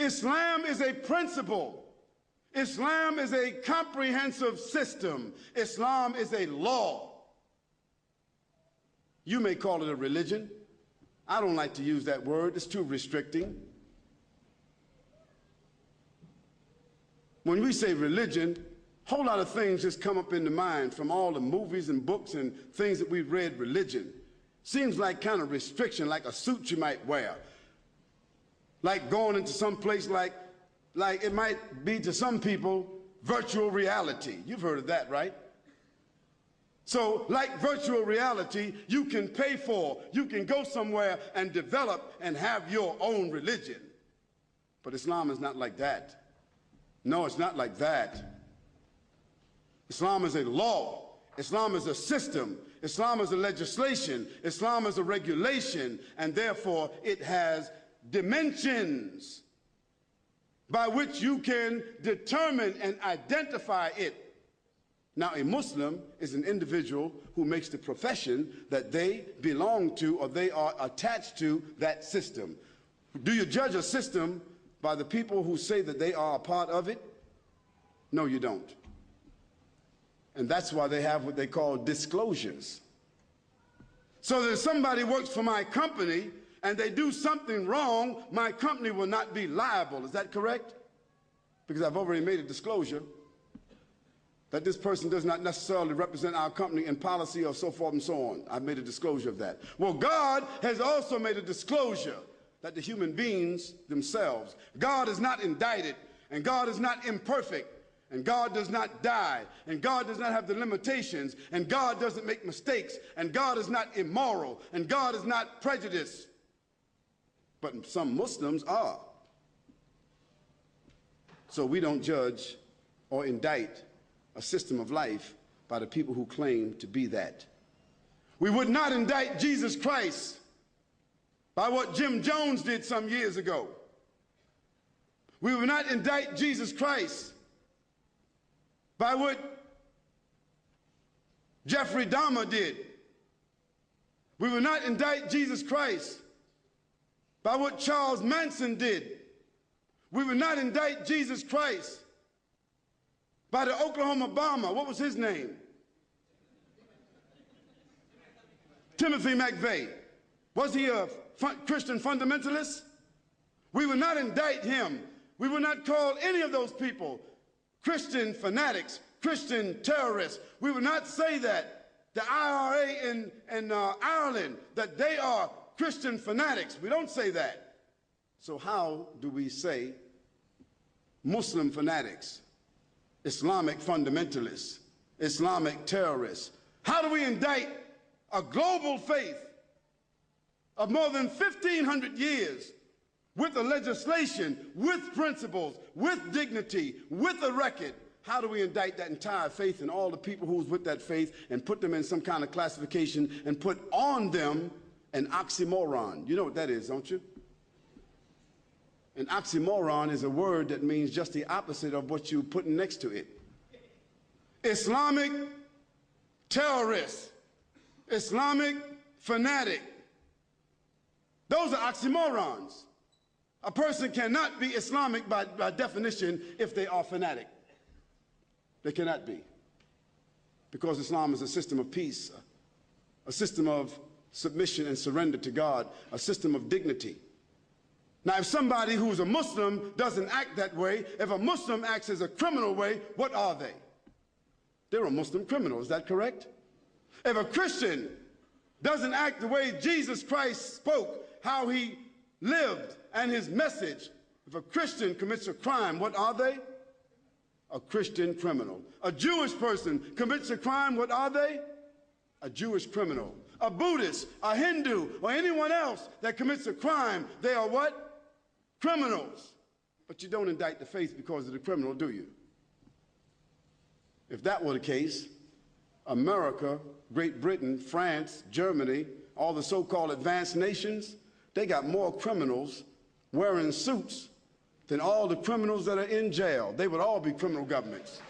Islam is a principle. Islam is a comprehensive system. Islam is a law. You may call it a religion. I don't like to use that word. It's too restricting. When we say religion, a whole lot of things just come up in the mind from all the movies and books and things that we've read. Religion seems like kind of restriction, like a suit you might wear, like going into some place like it might be to some people virtual reality. You've heard of that, right? So like virtual reality, you can pay for, you can go somewhere and develop and have your own religion. But Islam is not like that. No, it's not like that. Islam is a law. Islam is a system. Islam is a legislation. Islam is a regulation, and therefore it has dimensions by which you can determine and identify it. Now, a Muslim is an individual who makes the profession that they belong to or they are attached to that system. Do you judge a system by the people who say that they are a part of it? No, you don't. And that's why they have what they call disclosures. So that if somebody works for my company and they do something wrong, my company will not be liable. Is that correct? Because I've already made a disclosure that this person does not necessarily represent our company in policy or so forth and so on. I've made a disclosure of that. Well, God has also made a disclosure that the human beings themselves, God is not indicted, and God is not imperfect, and God does not die, and God does not have the limitations, and God doesn't make mistakes, and God is not immoral, and God is not prejudiced. But some Muslims are. So we don't judge or indict a system of life by the people who claim to be that. We would not indict Jesus Christ by what Jim Jones did some years ago. We would not indict Jesus Christ by what Jeffrey Dahmer did. We would not indict Jesus Christ by what Charles Manson did. We would not indict Jesus Christ by the Oklahoma bomber. What was his name? Timothy McVeigh. Was he a Christian fundamentalist? We would not indict him. We would not call any of those people Christian fanatics, Christian terrorists. We would not say that the IRA in Ireland, that they are Christian fanatics. We don't say that. So how do we say Muslim fanatics, Islamic fundamentalists, Islamic terrorists? How do we indict a global faith of more than 1,500 years with a legislation, with principles, with dignity, with a record? How do we indict that entire faith and all the people who's with that faith and put them in some kind of classification and put on them an oxymoron? You know what that is, don't you? An oxymoron is a word that means just the opposite of what you put next to it. Islamic terrorist, Islamic fanatic. Those are oxymorons. A person cannot be Islamic by definition if they are fanatic. They cannot be. Because Islam is a system of peace, a system of submission and surrender to God, a system of dignity. Now, if somebody who's a Muslim doesn't act that way, if a Muslim acts as a criminal way, what are they? They're a Muslim criminal, is that correct? If a Christian doesn't act the way Jesus Christ spoke, how he lived and his message, if a Christian commits a crime, what are they? A Christian criminal. A Jewish person commits a crime, what are they? A Jewish criminal. A Buddhist, a Hindu, or anyone else that commits a crime, they are what? Criminals. But you don't indict the faith because of the criminal, do you? If that were the case, America, Great Britain, France, Germany, all the so-called advanced nations, they got more criminals wearing suits than all the criminals that are in jail. They would all be criminal governments.